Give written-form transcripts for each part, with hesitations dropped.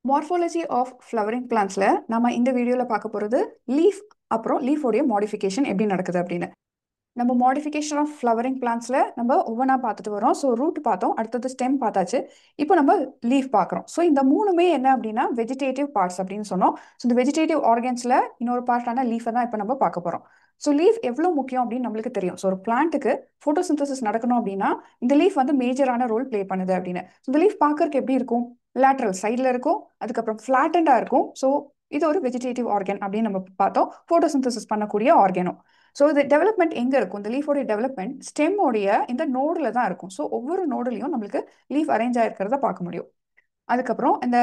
Morphology of flowering பிளான்ட்ஸ்ல நம்ம இந்த வீடியோவில் பார்க்க போகிறது லீஃப் அப்புறம் லீஃபோடைய மாடிஃபிகேஷன் எப்படி நடக்குது அப்படின்னு. நம்ம மாடிஃபிகேஷன் ஆஃப் ஃப்ளவரிங் பிளான்ட்ஸ்ல நம்ம ஒவ்வொன்றா பார்த்துட்டு வரோம். ஸோ ரூட் பார்த்தோம், அடுத்தது ஸ்டெம் பார்த்தாச்சு, இப்போ நம்ம லீஃப் பார்க்குறோம். ஸோ இந்த மூணுமே என்ன அப்படின்னா வெஜிடேட்டிவ் பார்ட்ஸ் அப்படின்னு சொன்னோம். ஸோ இந்த வெஜிடேட்டிவ் ஆர்கன்ஸில் இன்னொரு பார்ட்டான லீஃபை தான் இப்போ நம்ம பார்க்க போகிறோம். ஸோ லீஃப் எவ்வளோ முக்கியம் அப்படின்னு நம்மளுக்கு தெரியும். ஸோ ஒரு பிளான்ட்டுக்கு ஃபோட்டோசிந்தசிஸ் நடக்கணும் அப்படின்னா இந்த லீஃப் வந்து மேஜரான ரோல் ப்ளே பண்ணுது அப்படின்னு. ஸோ இந்த லீஃப் பார்க்கறதுக்கு எப்படி இருக்கும்? லேட்ரல் சைடில் இருக்கும், அதுக்கப்புறம் ஃப்ளாட்டண்டாக இருக்கும். ஸோ இது ஒரு வெஜிடேட்டிவ் ஆர்கன் அப்படின்னு நம்ம பார்த்தோம், ஃபோட்டோசிந்தசிஸ் பண்ணக்கூடிய ஆர்கனும். ஸோ இது டெவலப்மெண்ட் எங்கே இருக்கும்? இந்த லீஃபோடைய டெவலப்மெண்ட் ஸ்டெம்மோடைய இந்த நோடில் தான் இருக்கும். ஸோ ஒவ்வொரு நோடுலையும் நம்மளுக்கு லீஃப் அரேஞ்ச் ஆயிருக்கிறத பார்க்க முடியும். அதுக்கப்புறம் இந்த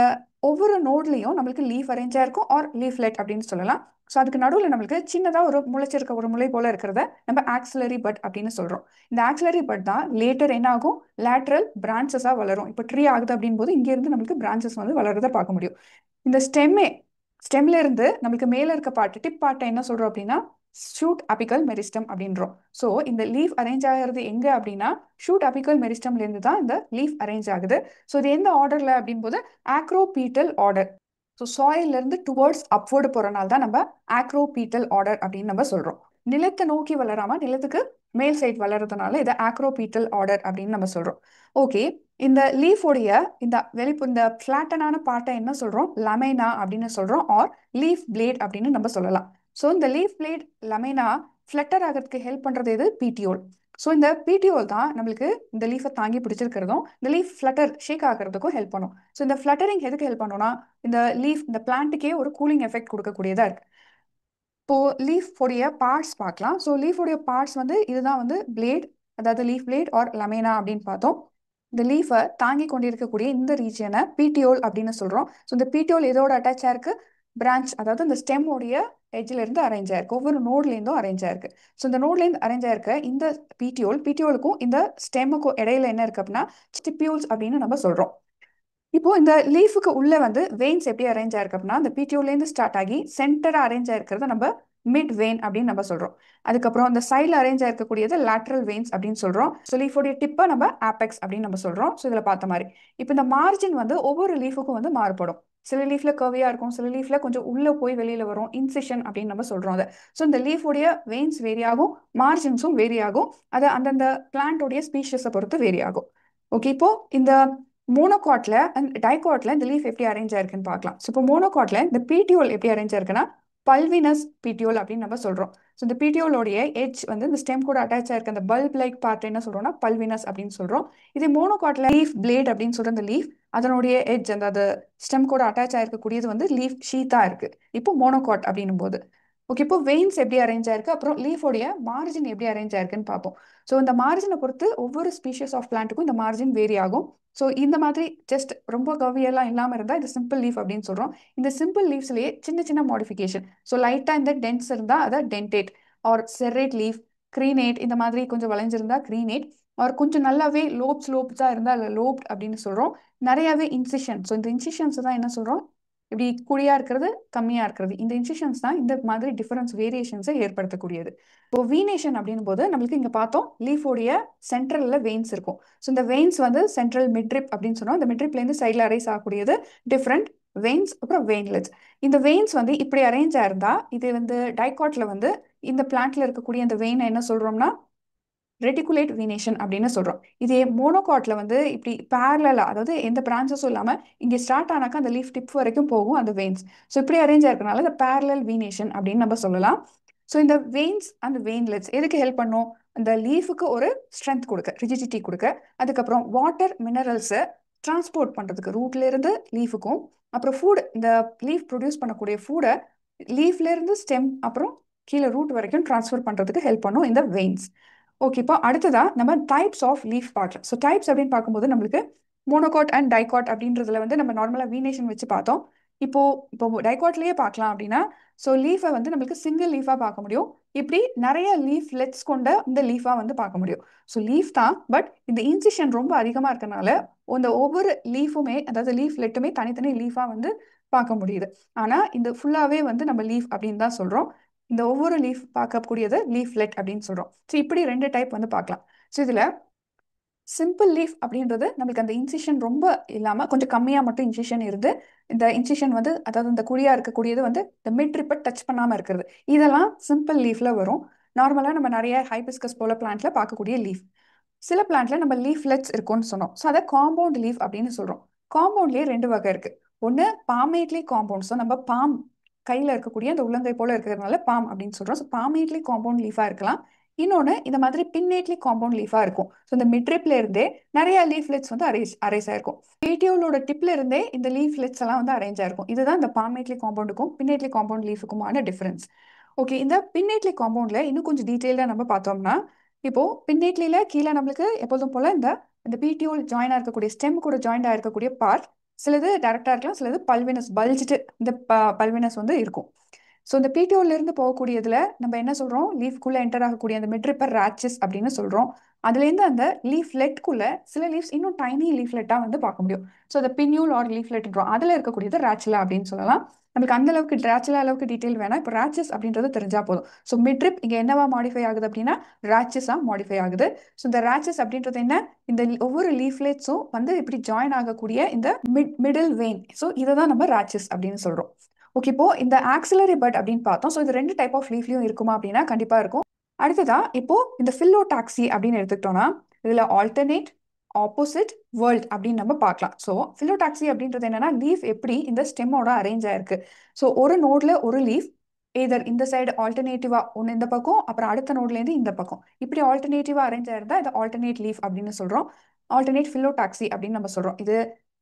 ஒவ்வொரு நோட்லையும் நம்மளுக்கு லீஃப் அரேஞ்ச் ஆயிருக்கும் ஆர் லீஃப்லெட் அப்படின்னு சொல்லலாம். ஸோ அதுக்கு நடுவில் நம்மளுக்கு சின்னதாக ஒரு முளைச்சிருக்க ஒரு முளை போல இருக்கிறத நம்ம ஆக்சிலரி பட் அப்படின்னு சொல்கிறோம். இந்த ஆக்சிலரி பட் தான் லேட்டர் என்ன ஆகும்? லேட்ரல் பிரான்ச்சஸாக வளரும். இப்போ ட்ரீ ஆகுது அப்படின் போது இங்கேருந்து நம்மளுக்கு பிரான்ச்சஸ் வந்து வளர்றதை பார்க்க முடியும். இந்த ஸ்டெம்ல இருந்து நம்மளுக்கு மேலே இருக்க பார்ட் டிப் பார்ட்டை என்ன சொல்கிறோம் அப்படின்னா ஷூட் அபிக்கல் மெரிஸ்டம் அப்படின்றோம். ஸோ இந்த லீஃப் அரேஞ்ச் ஆகிறது எங்கே அப்படின்னா ஷூட் அபிக்கல் மெரிஸ்டம்லேருந்து தான் இந்த லீஃப் அரேஞ்ச் ஆகுது. ஸோ இது எந்த ஆர்டரில் அப்படின் போது ஆக்ரோபீட்டல் ஆர்டர். ஸோ சாயிலிருந்து டுவர்ட்ஸ் அப்வர்டு போகிறனால தான் நம்ம ஆக்ரோபீட்டல் ஆர்டர் அப்படின்னு நம்ம சொல்கிறோம். நிலத்தை நோக்கி வளராம நிலத்துக்கு மேல் சைட் வளர்றதுனால இதை ஆக்ரோபீட்டல் ஆர்டர் அப்படின்னு நம்ம சொல்கிறோம். ஓகே, இந்த லீஃபோடைய இந்த ஃப்ளாட்டனான பார்ட்டை என்ன சொல்கிறோம்? லமைனா அப்படின்னு சொல்கிறோம், ஆர் லீஃப் பிளேட் அப்படின்னு நம்ம சொல்லலாம். ஸோ இந்த லீஃப் பிளேட் லமைனா ஃப்ளட்டர் ஆகிறதுக்கு ஹெல்ப் பண்ணுறது எது? பிடிஓல். ஸோ இந்த பிடிஓல் தான் நம்மளுக்கு இந்த லீஃபை தாங்கி பிடிச்சிருக்கிறதும் இந்த லீஃப் ஃப்ளட்டர் ஷேக் ஆகிறதுக்கும் ஹெல்ப் பண்ணும். ஸோ இந்த ஃப்ளட்டரிங் எதுக்கு ஹெல்ப் பண்ணும்னா இந்த பிளான்ட்டுக்கே ஒரு கூலிங் எஃபெக்ட் கொடுக்கக்கூடியதாக இருக்கு. இப்போ லீஃப் உடைய பார்ட்ஸ் பார்க்கலாம். ஸோ லீஃப் உடைய பார்ட்ஸ் வந்து இதுதான் வந்து பிளேட், அதாவது லீஃப் பிளேட் ஆர் லமைனா அப்படின்னு பார்த்தோம். இந்த லீஃபை தாங்கி கொண்டிருக்கக்கூடிய இந்த ரீஜனை பிடிஓல் அப்படின்னு சொல்கிறோம். ஸோ இந்த பிடிஓல் எதோட அட்டாச் ஆயிருக்கு? பிரான்ச், அதாவது இந்த ஸ்டெம்மோடைய எட்ஜில் இருந்து அரேஞ்ச் ஆயிருக்கு, ஒவ்வொரு நோட்லேருந்தும் அரேஞ்ச் ஆயிருக்கு. ஸோ இந்த நோட்லேருந்து அரேஞ்ச் ஆயிருக்க இந்த பிடிஓலுக்கும் இந்த ஸ்டெம்முக்கும் இடையில என்ன இருக்கு அப்படின்னா ஸ்டிப்யூல்ஸ் அப்படின்னு நம்ம சொல்கிறோம். இப்போ இந்த லீஃபுக்கு உள்ள வந்து வெயின்ஸ் எப்படி அரேஞ்ச் ஆயிருக்கு அப்படின்னா இந்த பிடிஓலேருந்து ஸ்டார்ட் ஆகி சென்டராக அரேஞ்ச் ஆயிருக்கிறத நம்ம மிட் வெயின் அப்படின்னு நம்ம சொல்றோம். அதுக்கப்புறம் இந்த சைடில் அரேஞ்ச் ஆயிருக்கக்கூடியது லேட்ரல் வெயின்ஸ் அப்படின்னு சொல்றோம். ஸோ லீஃபோடைய டிப்பை நம்ம ஆபெக்ஸ் அப்படின்னு நம்ம சொல்றோம். ஸோ இதில் பார்த்த மாதிரி இப்போ இந்த மார்ஜின் வந்து ஒவ்வொரு லீஃபுக்கும் வந்து மாறுபடும். சில லீஃப்ல கர்வியா இருக்கும், சில லீஃப்ல கொஞ்சம் உள்ள போய் வெளியில வரும், இன்சிஷன் அப்படின்னு நம்ம சொல்றோம் அதை. ஸோ இந்த லீஃபோடைய வெயின்ஸ் வேரி ஆகும், மார்ஜின்ஸும் வேரி ஆகும். அது அந்தந்த பிளான்டோடைய ஸ்பீஷஸை பொறுத்து வேரி ஆகும். ஓகே, இப்போ இந்த மோனோகாட்ல அண்ட் டைகாட்ல இந்த லீஃப் எப்படி அரேஞ்ச் ஆயிருக்குன்னு பார்க்கலாம். ஸோ இப்போ மோனோகாட்ல இந்த பிடிஓல் எப்படி அரேஞ்ச் ஆயிருக்குன்னா பல்வினஸ் பிடிஓல் அப்படின்னு நம்ம சொல்றோம். ஸோ இந்த பிடிஓலோடைய எட்ஜ் வந்து இந்த ஸ்டெம் கூட அட்டாச் ஆயிருக்க அந்த பல்ப் லைக் பார்ட் என்ன சொல்றோம்னா பல்வினஸ் அப்படின்னு சொல்றோம். இது மோனோகாட்ல லீஃப் பிளேட் அப்படின்னு சொல்ற அந்த லீஃப் அதனுடைய எட்ஜ் அந்த ஸ்டெம் கூட அட்டாச் ஆயிருக்கக்கூடியது வந்து லீஃப் ஷீத்தா இருக்கு இப்போ மோனோகாட் அப்படின்னும் போது. ஓகே, இப்போ வெயின்ஸ் எப்படி அரேஞ்ச் ஆயிருக்கு, அப்புறம் லீஃபோடைய மார்ஜின் எப்படி அரேஞ்ச் ஆயிருக்குன்னு பார்ப்போம். ஸோ இந்த மார்ஜினை பொறுத்து ஒவ்வொரு ஸ்பீஷஸ் ஆஃப் பிளான்ட்டுக்கும் இந்த மார்ஜின் வேரி ஆகும். ஸோ இந்த மாதிரி ஜஸ்ட் ரொம்ப கவியெல்லாம் இல்லாமல் இருந்தால் இது சிம்பிள் லீஃப் அப்படின்னு சொல்கிறோம். இந்த சிம்பிள் லீவ்ஸ்லேயே சின்ன சின்ன மாடிஃபிகேஷன். ஸோ லைட்டாக இந்த டென்ஸ் இருந்தால் அதை டென்டேட் ஆர் செர்ரேட் லீஃப், க்ரீனேட், இந்த மாதிரி கொஞ்சம் வளைஞ்சிருந்தா க்ரீனேட், ஆர் கொஞ்சம் நல்லாவே லோப்ஸாக இருந்தால் அதில் லோப்ட் அப்படின்னு சொல்கிறோம். நிறையாவே இன்சிஷன். ஸோ இந்த இன்சிஷன்ஸ் தான் என்ன சொல்கிறோம்? இப்படி குழியாக இருக்கிறது, கம்மியாக இருக்கிறது, இந்த இன்சிஷன்ஸ் தான் இந்த மாதிரி டிஃபரன்ஸ் வேரியேஷன்ஸை ஏற்படுத்தக்கூடியது. இப்போ வீனேஷன் அப்படின் போது நம்மளுக்கு இங்கே பார்த்தோம் லீஃபோடைய சென்ட்ரலில் வெயின்ஸ் இருக்கும். ஸோ இந்த வெயின்ஸ் வந்து சென்ட்ரல் மிட்ரிப் அப்படின்னு சொன்னோம். இந்த மிட்ரிப்லேருந்து சைடில் அரைஸ் ஆகக்கூடியது டிஃப்ரெண்ட் வெயின்ஸ், அப்புறம் வெயின்லெட்ஸ். இந்த வெயின்ஸ் வந்து இப்படி அரேஞ்ச் ஆயிருந்தா இது வந்து டைகாட்ல வந்து இந்த பிளான்ட்ல இருக்கக்கூடிய இந்த வெயினை என்ன சொல்றோம்னா ரெட்டிகுலேட் வீனேஷன் அப்படின்னு சொல்றோம். இதே மோனோகாட்ல வந்து இப்படி பேரலா, அதாவது எந்த பிரான்ச்சஸும் இல்லாம இங்கே ஸ்டார்ட் ஆனாக்கா அந்த லீஃப் டிப் வரைக்கும் போகும் அந்த வெயின்ஸ். ஸோ இப்படி அரேஞ்ச் ஆயிருக்கனால இந்த பேரலல் வீனேஷன் அப்படின்னு நம்ம சொல்லலாம். ஸோ இந்த வெயின்ஸ் அண்ட் வெயின்லெட்ஸ் எதுக்கு ஹெல்ப் பண்ணும்? இந்த லீஃபுக்கு ஒரு ஸ்ட்ரென்த் கொடுக்க, ரிஜிடிட்டி கொடுக்க, அதுக்கப்புறம் வாட்டர் மினரல்ஸை டிரான்ஸ்போர்ட் பண்ணுறதுக்கு ரூட்ல இருந்து லீஃபுக்கும், அப்புறம் ஃபுட், இந்த லீஃப் ப்ரொடியூஸ் பண்ணக்கூடிய ஃபுட்டை லீஃப்ல இருந்து ஸ்டெம் அப்புறம் கீழே ரூட் வரைக்கும் டிரான்ஸ்ஃபர் பண்ணுறதுக்கு ஹெல்ப் பண்ணும் இந்த வெயின்ஸ். ஓகே, இப்போ அடுத்ததா நம்ம டைப்ஸ் ஆஃப் லீஃப் பார்க்கலாம். ஸோ டைப்ஸ் அப்படின்னு பார்க்கும்போது நம்மளுக்கு மோனோகாட் அண்ட் டைகாட் அப்படின்றதுல வந்து நம்ம நார்மலாக வீனேஷன் வச்சு பார்த்தோம். இப்போ டைகாட்லேயே பார்க்கலாம் அப்படின்னா ஸோ லீஃபை வந்து நம்மளுக்கு சிங்கிள் லீஃபாக பார்க்க முடியும். இப்படி நிறைய லீஃப் லெட்ஸ் கொண்ட இந்த லீஃபாக வந்து பார்க்க முடியும். ஸோ லீஃப் தான், பட் இந்த இன்சிஷன் ரொம்ப அதிகமாக இருக்கனால இந்த ஒவ்வொரு லீஃபுமே, அதாவது லீஃப் லெட்டுமே தனித்தனி லீஃபாக வந்து பார்க்க முடியுது. ஆனால் இந்த ஃபுல்லாகவே வந்து நம்ம லீஃப் அப்படின்னு தான் சொல்கிறோம். இந்த ஒவ்வொரு லீஃப் பார்க்கக்கூடியது லீஃப்லெட் அப்படின்னு சொல்கிறோம். ஸோ இப்படி ரெண்டு டைப் வந்து பார்க்கலாம். ஸோ இதில் சிம்பிள் லீஃப் அப்படின்றது நம்மளுக்கு அந்த இன்சிஷன் ரொம்ப இல்லாமல் கொஞ்சம் கம்மியாக மட்டும் இன்சிஷன் இருந்து இந்த இன்சிஷன் வந்து அதாவது இந்த குழியாக இருக்கக்கூடியது வந்து இந்த மிட் ரிப்பை டச் பண்ணாமல் இருக்கிறது. இதெல்லாம் சிம்பிள் லீஃப்ல வரும். நார்மலாக நம்ம நிறைய ஹைபிஸ்கஸ் போல பிளான்ட்ல பார்க்கக்கூடிய லீஃப். சில பிளான்ட்ல நம்ம லீஃப்லெட்ஸ் இருக்கும்னு சொன்னோம். ஸோ அதை காம்பவுண்ட் லீஃப் அப்படின்னு சொல்றோம். காம்பவுண்ட்லேயே ரெண்டு வகை இருக்கு. ஒன்று பாமேட்லி காம்பவுண்ட். ஸோ நம்ம பாம் கையில் இருக்கக்கூடிய அந்த உள்ளங்கை போல இருக்கிறதுனால பாம் அப்படின்னு சொல்றோம். ஸோ பாமேட்லி காம்பவுண்ட் லீஃபா இருக்கலாம். இன்னொன்று இந்த மாதிரி பின்னேட்லி காம்பவுண்ட் லீஃபா இருக்கும். ஸோ இந்த மிட்ரிப்ல இருந்தே நிறைய லீஃப்லெட்ஸ் வந்து அரேஸ் ஆயிருக்கும். பேட்டியோலோட டிப்ல இருந்தே இந்த லீஃப்லெட்ஸ் எல்லாம் வந்து அரேஞ்ச் ஆயிருக்கும். இதுதான் இந்த பாமேட்லி காம்பவுண்டுக்கும் பின்னேட்லி காம்பவுண்ட் லீஃபுக்குமான டிஃபரன்ஸ். ஓகே, இந்த பின்னேட்லி காம்பவுண்ட்ல இன்னும் கொஞ்சம் டீட்டெயிலாக நம்ம பார்த்தோம்னா, இப்போ பின்னேட்லியில கீழே நம்மளுக்கு எப்போதும் போல இந்த இந்த பிடிஓல் ஜாயினா இருக்கக்கூடிய ஸ்டெம் கூட ஜாயின்டா இருக்கக்கூடிய பார்ட் சிலது டைரக்டா இருக்கலாம், சிலது பல்வினஸ் பல்ஜிட்டு இந்த பல்வினஸ் வந்து இருக்கும். ஸோ இந்த பிடிஓல இருந்து போகக்கூடியதுல நம்ம என்ன சொல்றோம், லீஃப்குள்ள என்டர் ஆகக்கூடிய அந்த மிட்ரிப்பர் ராச்சஸ் அப்படின்னு சொல்றோம். அதுலேருந்து அந்த லீஃப்லெட்குள்ள சில லீவ்ஸ் இன்னும் டைனி லீஃப்லெட்டா வந்து பார்க்க முடியும். ஸோ அந்த பின்யூல் ஆர் லீஃப்லெட்ன்றோம். அதுல இருக்கக்கூடியது ராச்சுலா அப்படின்னு சொல்லலாம். நமக்கு அந்த அளவுக்கு ராச்சுலா அளவுக்கு டீட்டெயில் வேணாம். இப்போ ராச்சஸ் அப்படின்றது தெரிஞ்சா போதும். ஸோ மிட்ரிப் இங்க என்னவா மாடிஃபை ஆகுது அப்படின்னா ராச்சஸா மாடிஃபை ஆகுது. ஸோ இந்த ராச்சஸ் அப்படின்றது என்ன, இந்த ஒவ்வொரு லீஃப்லெட்ஸும் வந்து இப்படி ஜாயின் ஆகக்கூடிய இந்த மிடில் வெயின். ஸோ இதை தான் நம்ம ராச்சஸ் அப்படின்னு சொல்றோம். ஓகே, இப்போ இந்த ஆக்சிலரி பட் அப்படின்னு பார்த்தோம். ஸோ இது ரெண்டு டைப் ஆஃப் லீஃப்லயும் இருக்குமா அப்படின்னா கண்டிப்பா இருக்கும். அடுத்ததா இப்போ இந்த ஃபில்லோடாக்சி அப்படின்னு எடுத்துக்கிட்டோம்னா இதுல ஆல்டர்னேட், ஆப்போசிட், வேர்ல்ட் அப்படின்னு நம்ம பார்க்கலாம். ஸோ ஃபில்லோடாக்சி அப்படின்றது என்னன்னா லீஃப் எப்படி இந்த ஸ்டெம்மோட அரேஞ்ச் ஆயிருக்கு. ஸோ ஒரு நோட்ல ஒரு லீஃப் எதர் இந்த சைடு ஆல்டர்னேட்டிவா ஒன்று இந்த பக்கம், அப்புறம் அடுத்த நோட்ல இருந்து இந்த பக்கம் இப்படி ஆல்டர்னேட்டிவா அரேஞ்ச் ஆயிருந்தா இது ஆல்டர்னேட் லீஃப் அப்படின்னு சொல்றோம். ஆல்டர்னேட் ஃபில்லோடாக்சி அப்படின்னு நம்ம சொல்றோம். இது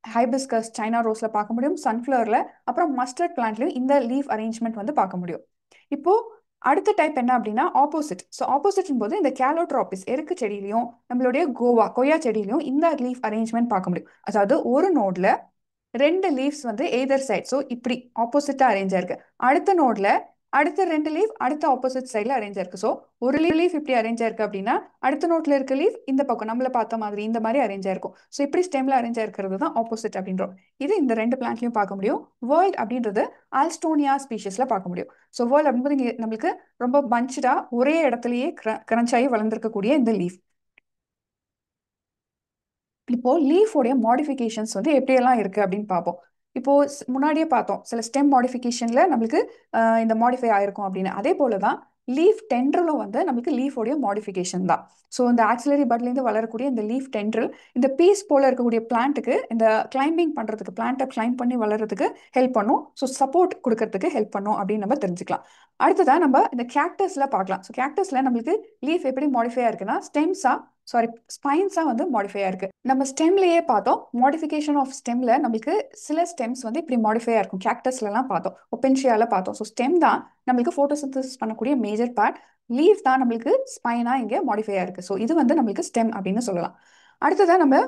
ஹைபிஸ்கஸ், சைனா ரோஸ்ல பார்க்க முடியும், சன்ஃப்ளவர்ல, அப்புறம் மஸ்டர்ட் பிளான்ட்லயும் இந்த லீஃப் அரேஞ்ச்மெண்ட் வந்து பார்க்க முடியும். இப்போ அடுத்த டைப் என்ன அப்படின்னா ஆப்போசிட். ஸோ ஆப்போசிட் போது இந்த கேலோட்ராபிஸ் எருக்கு செடியிலையும் நம்மளுடைய கொய்யா செடியிலையும் இந்த லீஃப் அரேஞ்ச்மெண்ட் பார்க்க முடியும். அதாவது ஒரு நோட்ல ரெண்டு லீவ்ஸ் வந்து எய்தர் சைட், ஸோ இப்படி ஆப்போசிட்டா அரேஞ்ச் ஆயிருக்கு. அடுத்த நோட்ல அடுத்த ரெண்டு லீஃப் அடுத்த ஆப்போசிட் சைட்ல அரேஞ்ச் ஆயிருக்கு. ஸோ ஒரு லீஃப் இப்படி அரேஞ்ச் ஆயிருக்கு அப்படின்னா அடுத்த நோட்ல இருக்க லீஃப் இந்த பக்கம் நம்மள பார்த்த மாதிரி இந்த மாதிரி அரேஞ்ச் ஆயிருக்கும். ஸோ இப்படி ஸ்டெம்ல அரேஞ்ச் ஆயிருக்கிறது தான் ஆப்போசிட் அப்படின்றோம். இது இந்த ரெண்டு பிளான்ட்லயும் பார்க்க முடியும். வேர்ல்ட் அப்படின்றது ஆல்ஸ்டோனியா ஸ்பீஷஸ்ல பார்க்க முடியும். ஸோ வேர்ல்ட் அப்படின்றது இங்க நம்மளுக்கு ரொம்ப பஞ்சுடா ஒரே இடத்துலயே கிரன்ச்சாகி வளர்ந்துருக்கக்கூடிய இந்த லீஃப். இப்போ லீஃபோடைய மாடிஃபிகேஷன்ஸ் வந்து எப்படியெல்லாம் இருக்கு அப்படின்னு பார்ப்போம். இப்போ முன்னாடியே பார்த்தோம் சில ஸ்டெம் மாடிஃபிகேஷன்ல நம்மளுக்கு இந்த மாடிஃபை ஆயிருக்கும் அப்படின்னு. அதே போல தான் லீஃப் டென்ட்ரலும் வந்து நம்மளுக்கு லீஃபோடைய மாடிஃபிகேஷன் தான். ஸோ இந்த ஆக்சிலரி பட்லேருந்து வளரக்கூடிய இந்த லீஃப் டென்ட்ரல் இந்த பீஸ் போல இருக்கக்கூடிய பிளான்ட்டுக்கு இந்த கிளைம்பிங் பண்றதுக்கு, பிளான்ட்டை கிளைம் பண்ணி வளர்றதுக்கு ஹெல்ப் பண்ணும். ஸோ சப்போர்ட் கொடுக்கறதுக்கு ஹெல்ப் பண்ணும் அப்படின்னு நம்ம தெரிஞ்சுக்கலாம். அடுத்ததா நம்ம இந்த கேக்டஸ்ல பார்க்கலாம். ஸோ கேக்டஸ்ல நம்மளுக்கு லீஃப் எப்படி மாடிஃபை ஆயிருக்குன்னா ஸ்டெம்ஸா சாரி ஸ்பைன்ஸா வந்து மாடிஃபை ஆயிருக்கு. நம்ம ஸ்டெம்லயே பார்த்தோம் மாடிஃபிகேஷன் ஆஃப் ஸ்டெம்ல நம்மளுக்கு சில ஸ்டெம்ஸ் வந்து இப்படி மாடிஃபை ஆயிருக்கும். கேக்டஸ்லாம் பார்த்தோம், ஒப்பென்ஷியால பார்த்தோம். ஸோ ஸ்டெம் தான் நம்மளுக்கு போட்டோசிந்தசிஸ் பண்ணக்கூடிய மேஜர் பார்ட். லீவ் தான் நம்மளுக்கு ஸ்பைனா இங்க மாடிஃபை ஆயிருக்கு. ஸோ இது வந்து நம்மளுக்கு ஸ்டெம் அப்படின்னு சொல்லலாம். அடுத்ததா நம்ம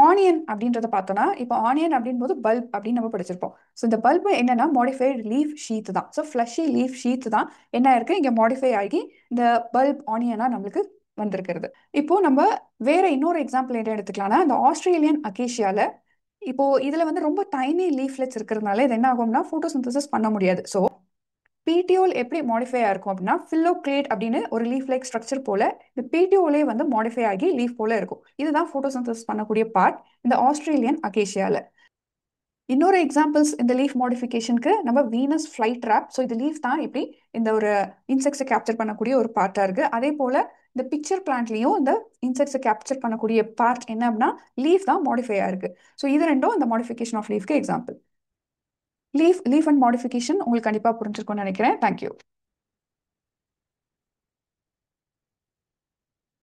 ஆனியன் அப்படின்றத பார்த்தோம்னா இப்போ ஆனியன் அப்படின் போது பல்ப் அப்படின்னு நம்ம படிச்சிருப்போம். ஸோ இந்த பல்ப் என்னன்னா மாடிஃபைடு லீஃப் ஷீத் தான். ஸோ ஃப்ளஷி லீஃப் ஷீத் தான் என்ன இருக்கு இங்க மாடிஃபை ஆகி இந்த பல்ப் ஆனியனா நம்மளுக்கு வந்திருக்கிறது. இப்போ நம்ம வேற இன்னொரு எக்ஸாம்பிள் என்ன எடுத்துக்கலாம்னா இந்த ஆஸ்திரேலியன் அகேஷியால இப்போ இதுல வந்து ரொம்ப டைனி லீஃப்லெட்ஸ் இருக்கிறதுனால இது என்ன ஆகும்னா போட்டோசிந்தசிஸ் பண்ண முடியாது. ஸோ பிடிஓல் எப்படி மாடிஃபை ஆயிருக்கும் அப்படின்னா ஃபில்லோக்ளேட் அப்படின்னு ஒரு லீஃப் லைக் ஸ்ட்ரக்சர் போல இந்த பிடிஓலே வந்து மாடிஃபை ஆகி லீஃப் போல இருக்கும். இதுதான் போட்டோசிந்தசிஸ் பண்ணக்கூடிய பார்ட் இந்த ஆஸ்திரேலியன் அகேஷியால. இன்னொரு எக்ஸாம்பிள்ஸ் இந்த லீஃப் மாடிஃபிகேஷனுக்கு நம்ம வீனஸ் ஃப்ளை ட்ராப். ஸோ இது லீஃப் தான் இப்படி இந்த ஒரு இன்செக்ட்ஸை கேப்சர் பண்ணக்கூடிய ஒரு பார்ட்டா இருக்கு. அதே போல இந்த பிக்சர் பிளான்ட்லயும் இந்த இன்செக்ட்ஸை கேப்சர் பண்ணக்கூடிய பார்ட் என்ன அப்படின்னா லீஃப் தான் மாடிஃபை ஆயிருக்கு. ஸோ இது ரெண்டும் இந்த மாடிஃபிகேஷன் ஆஃப் லீஃப்க்கு எக்ஸாம்பிள். லீஃப் அண்ட் மாடிஃபிகேஷன் உங்களுக்கு கண்டிப்பாக புரிஞ்சிருக்கும்னு நினைக்கிறேன். தேங்க்யூ.